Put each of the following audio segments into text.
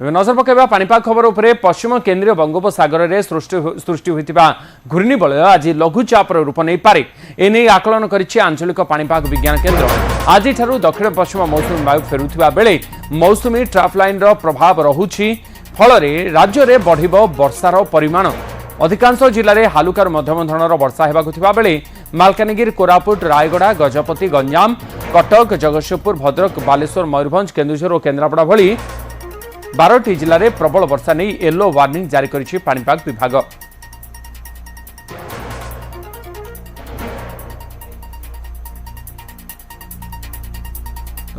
नजर पकड़ा पानीपाग खबर उपरे पश्चिम केन्द्रीय बंगोपसागर में सृष्टि होता घूर्णिबलय आज लघुचापर रूप नहीं पारे एने आकलन करिछि आंचलिक पानीपाग विज्ञान केन्द्र। आज दक्षिण पश्चिम मौसुमी वायु फेरुथिबा बेले मौसुमी ट्रफ लाइन प्रभाव रहुछि फल राज्य में बढ़िबो वर्षार परिमाण। अधिकांश जिले में हालुकार मध्यम धरणर वर्षा हेबाकु थिबा बेले मालकानगिरी कोरापुट रायगड़ा गजपति गंजाम कटक जगतसिंहपुर भद्रक बालेश्वर मयूरभंज केन्दुझर और केन्द्रापड़ा भली 12टी जिले में प्रबल वर्षा नहीं येलो वार्निंग जारी करिछि पानीपाग विभाग।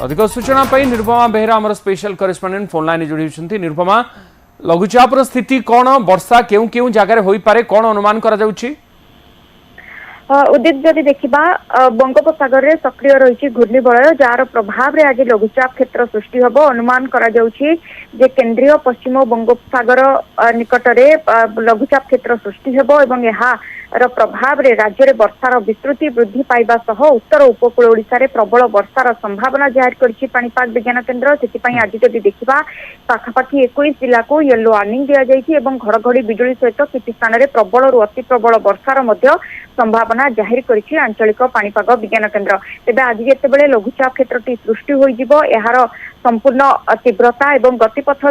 अधिक सूचना पर निरुपमा बेहरा आमर स्पेशल करेस्पोंडेंट फोन लाइन जोड़ी होती। निरुपमा, लघुचाप स्थिति कौन, वर्षा केउ केउ जगह होई पारे, कौन अनुमान करा जाउछि? उदित जदि देखा बंगोपसागर में सक्रिय रही घूर्णिबलय जार प्रभाव में आज लघुचाप क्षेत्र सृष्टि हम अनुमान करा जाउछि जे केंद्रीय पश्चिम बंगोपसागर निकट में लघुचाप क्षेत्र सृष्टि हम यार प्रभाव रे राज्य में वर्षार विस्तृति वृद्धि पाइबा सह उत्तर उपकूल ओडिशा रे प्रबल वर्षार संभावना जाहिर करिछि पानीपाग विज्ञान केन्द्र। सेतिपई आज जदि देखा पाखापाखि 21 जिला को येलो वार्निंग दिया जाइछि एवं घड़घड़ी बिजुली सहित किछि स्थान रे प्रबल रु अति प्रबल वर्षार मध्य संभावना जाहिर करिछि आंचलिक पानीपाग विज्ञान केन्द्र। तेबे आज जेतेबेले लघुचाप क्षेत्रटी सृष्टि होइजिबो यार संपूर्ण तीव्रता एवं गतिपथ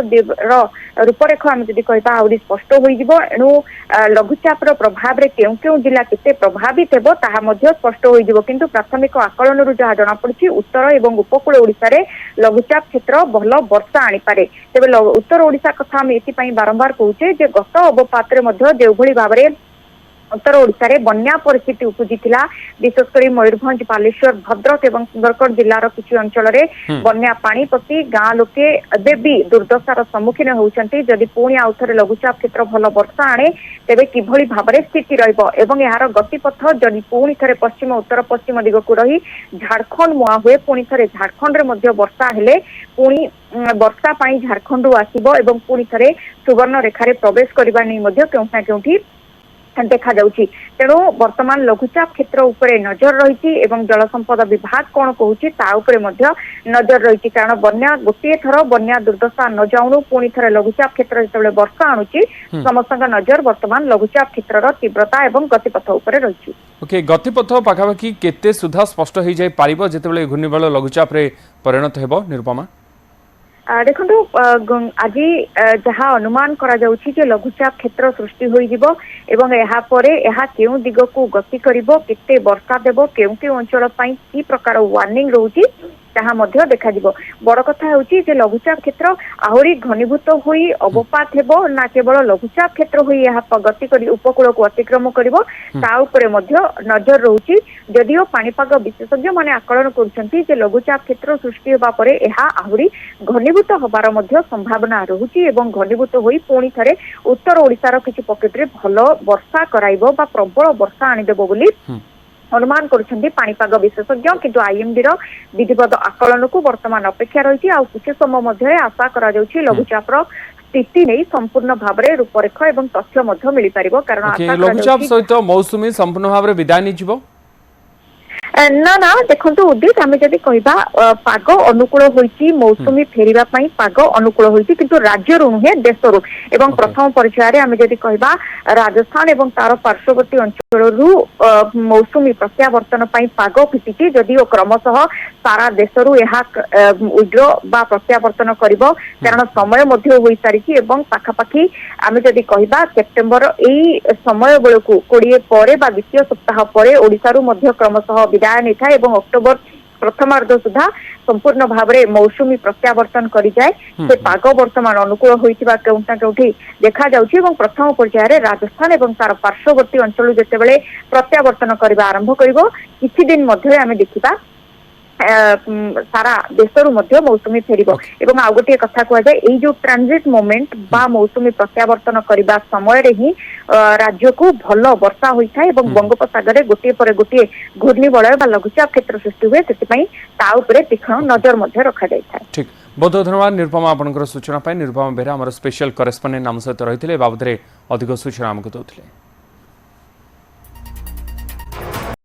रूपरेख आम जदि कहबा आउरी स्पष्ट होइजिबो। एणु लघुचाप प्रभाव रे केउ केउ जिला केते प्रभावित हेबो ताहा मध्य स्पष्ट होइजिबो। किंतु प्राथमिक आकलन रु जहा जणा पड़छि उत्तर एवं उपकूल ओडिशा रे लघुचाप क्षेत्र भल वर्षा आनी पारे। तेबे उत्तर ओडिशा कथा हम एथिपई बारंबार कहूचे जे गत अवपात रे मध्य जेउभଳି भाबरे उत्तर ओडिशा रे बन्या परिस्थिति उपजी थिला। विशेषकर मयूरभंज बालेश्वर भद्रक एवं सुंदरगढ़ जिलार किछि अंचल रे बन्या पानी पसी गाँ लोके एबे भी दुर्दशार सम्मुखीन होउछंती। जदि पुणी आउथरे लघुचाप क्षेत्र भल वर्षा आणे तेबे किभଳି भाबरे स्थिति रहइबो एवं यार गतिपथ जदि पुणी थरे पश्चिम उत्तर पश्चिम दिगकु रही झारखंड मुआ हुए पुणी थरे झारखंड रे मध्य वर्षा हेले पुणी वर्षा पाई झारखंड रु आसीबो एवं पुणी थरे सुवर्ण रेखा रे प्रवेश करबा नै मध्य केउठा केउठी देखा जाउछि। तेणु वर्तमान लघुचाप क्षेत्र उपरे नजर रही एवं जल संपद विभाग कौन कहूछि ता उपरे मध्य नजर रही। कारण बन्या गोटे थर बन्या दुर्दशा न जाउनु पुणी थरे लघुचाप क्षेत्र जेतेबेले वर्षा आणुछि समस्त नजर वर्तमान लघुचाप क्षेत्रर तीव्रता एवं गतिपथ उपरे रही। ओके, गतिपथ पाखापाखि केते सुधा स्पष्ट हो जाय पारिबो जेतेबेले घूर्णिबलय लघुचाप रे परिणत हेबो? निरुपमा, देखो आज जहाँ अनुमान करा जाउछि जे लघुचाप क्षेत्र सृष्टि होइजिबो एवं एहा परे एहा केउ दिग को गति करिवो केते वर्षा देबो केउ केउ अंचल पई की प्रकार वार्निंग रहउछि ताहा मध्य देखा जिवो। बड़ कथा हेउछि जे लघुचाप क्षेत्र आहुरी घनीभूत होई अवपात हेबो ना केवल लघुचाप क्षेत्र होई एहा गति करी उपकूल को अतिक्रम करिवो ता उपरे मध्य नजर रहउछि। जदिओ पानीपाग विशेषज्ञ माने आकलन करूछंती जे लघुचाप क्षेत्र सृष्टि होबा परे एहा आहुरी घनीभूत होबार मध्य संभावना रहउछि एवं घनीभूत होई पुणी थरे उत्तर ओडिशार किछि पॉकेट रे भलो वर्षा कराइबो बा प्रबल वर्षा आनी देबो बोली अनुमान करुछंती पानीपाग विशेषज्ञ। किंतु आईएमडी रो विधिवत आकलन को वर्तमान अपेक्षा रही आ किछि समय मध्य आशा करा जाउछि लघुचाप रो स्थिति नहीं संपूर्ण भाव में रूपरेख एवं तथ्य मध्य मिल पारिबो। कारण लघुचाप सहित मौसुमी संपूर्ण भाव में विदाय नहीं जिवो ना ना देखो उदित आम जदि कहबा पाग अनुकूल होइछि मौसुमी फेरिबा पई पाग अनुकूल होइछि किंतु राज्य रु नुहे देश रु एवं प्रथम पर्याय आम जदि कहबा राजस्थान एवं तार पार्श्ववर्ती अंचल रु मौसुमी प्रत्यावर्तन पई पाग फिटिछि। जदिओ क्रमशः सारा देश रु एहा उड्र बा प्रत्यावर्तन करिवो कारण समय मध्य होई सारिछि एवं पाखापाखि आम जदि कहबा सेप्टेम्बर एई समय बेलकु 20 परे बा द्वितीय सप्ताह परे ओडिसा रु मध्य क्रमशः विदाय नहीं था एवं अक्टोबर प्रथमार्ध सुधा संपूर्ण भाव में मौसुमी प्रत्यावर्तन करी जाए से पाग वर्तमान अनुकूल होइतिबा केउटा केउठी देखा जाउछि एवं प्रथम पर्याय राजस्थान एवं तार पार्श्ववर्ती अंचल जेतेबेले प्रत्यावर्तन करबा आरंभ करिवो किछि दिन मध्य आमे देखिबा सारा देश मौसुमी फेरिबो। एवं आ गोटे कथा कह जाए एई जो ट्रांजिट मोमेंट बा मौसुमी प्रत्यावर्तन करबा समय रे ही राज्य को भल वर्षा होइथाय एवं बंगोपसागर रे गोटे पर गोटे घूर्णिबलय बा लघुचाप क्षेत्र सृष्टि हुए सेतिपई ता उपरे तीक्ष्ण नजर मध्य रखा जाइथाय। ठीक, बहुत बहुत धन्यवाद निरुपमा आपनकर सूचना पाई। निरुपमा बेहरा हमर स्पेशल करेस्पोंडेंट नाम सहित रहिथिले बाबदरे अधिक सूचना हमकु दउथिले।